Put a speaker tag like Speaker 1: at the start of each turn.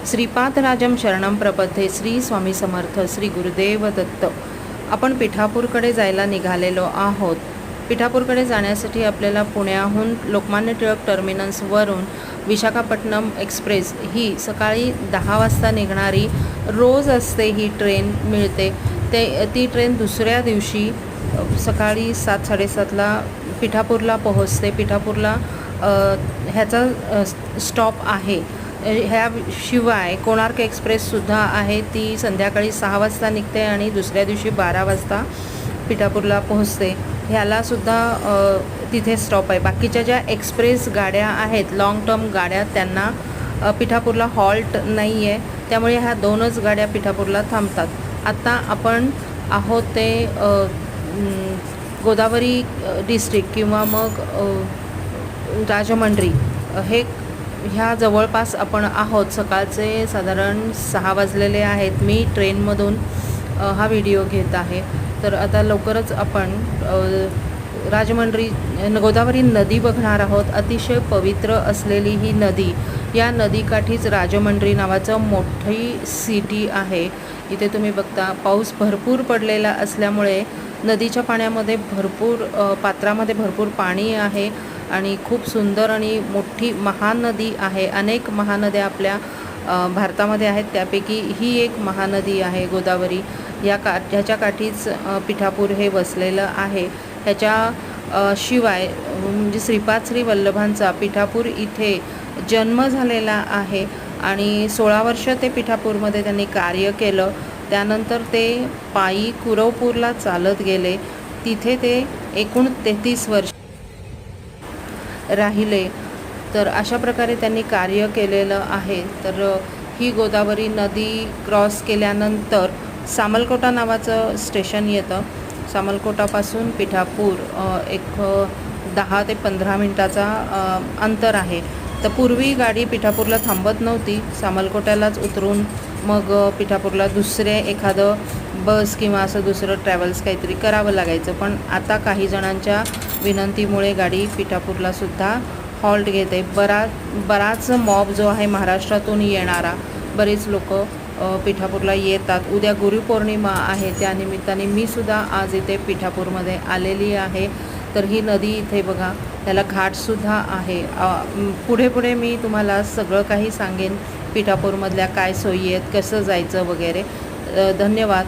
Speaker 1: श्रीपादराजम शरणम प्रपद्ये श्री स्वामी समर्थ श्री गुरुदेव दत्त। आपण पिठापूरकडे जायला निघालेलो आहोत। पिठापूरकडे जाण्यासाठी आपल्याला पुण्याहून लोकमान्य टिळक टर्मिनसवरून विशाखापट्टणम एक्सप्रेस ही सकाळी 10 वाजता निघणारी रोज असते ही ट्रेन मिळते। ती ट्रेन दुसऱ्या दिवशी सकाळी 7:30ला पिठापूरला पोहोचते। पिठापूरला ह्याचा स्टॉप आहे। ह्याशिवाय कोणार्क एक्सप्रेससुद्धा आहे, ती संध्याकाळी 6 वाजता निघते आणि दुसऱ्या दिवशी 12 वाजता पिठापूरला पोहोचते। ह्यालासुद्धा तिथे स्टॉप आहे। बाकीच्या ज्या एक्सप्रेस गाड्या आहेत, लाँग टर्म गाड्या, त्यांना पिठापूरला हॉल्ट नाही आहे, त्यामुळे ह्या 2च गाड्या पिठापूरला थांबतात। आत्ता आपण आहोत ते गोदावरी डिस्ट्रिक्ट किंवा मग राजमंड्री ह्या जवळपास आपण आहोत। सकाळचे साधारण 6 वाजलेले आहेत। मी ट्रेनमधून हा व्हिडिओ घेत आहे। तर आता लवकरच आपण राजमंड्री गोदावरी नदी बघणार आहोत। अतिशय पवित्र असलेली ही नदी, या नदीकाठीच राजमंड्री नावाचं मोठी सिटी आहे। इथे तुम्ही बघता पाऊस भरपूर पडलेला असल्यामुळे नदीच्या पाण्यामध्ये पात्रामध्ये भरपूर पाणी आहे आणि खूप सुंदर आणि मोठी महानदी आहे। अनेक महानद्या आपल्या भारतामध्ये आहेत, त्यापैकी ही एक महानदी आहे गोदावरी। ह्याच्या काठीच पिठापूर हे वसलेलं आहे। ह्याच्या शिवाय म्हणजे श्री वल्लभांचा पिठापूर इथे जन्म झालेला आहे आणि 16 वर्ष ते पिठापूरमध्ये त्यांनी कार्य केलं। त्यानंतर ते पायी कुरवपूरला चालत गेले, तिथे ते एकूण 33 वर्ष राहिले। तर अशा प्रकारे त्यांनी कार्य केलेलं आहे। तर ही गोदावरी नदी क्रॉस केल्यानंतर सामलकोटा नावाचं स्टेशन येतं। सामलकोटापासून पिठापूर एक 10 ते 15 मिनटाचा अंतर आहे। तर पूर्वी गाडी पिठापूरला थांबत नव्हती, सामलकोट्यालाच उतरून मग पिठापूरला दुसरे एखादं बस किंवा असं दुसरं ट्रॅव्हल्स काहीतरी करावं लागायचं। पण आता काही जणांच्या विनंतीमुळे गाडी पिठापूरलासुद्धा हॉल्ट घेते। बराच मॉब जो आहे महाराष्ट्रातून येणारा, बरेच लोक पिठापूरला येतात। उद्या गुरुपौर्णिमा आहे, त्यानिमित्ताने मी सुद्धा आज इथे पिठापूरमध्ये आलेली आहे। तर ही नदी इथे बघा, त्याला घाटसुद्धा आहे। पुढे मी तुम्हाला सगळं काही सांगेन, पिठापूरमधल्या काय सोयी आहेत, कसं जायचं वगैरे। धन्यवाद।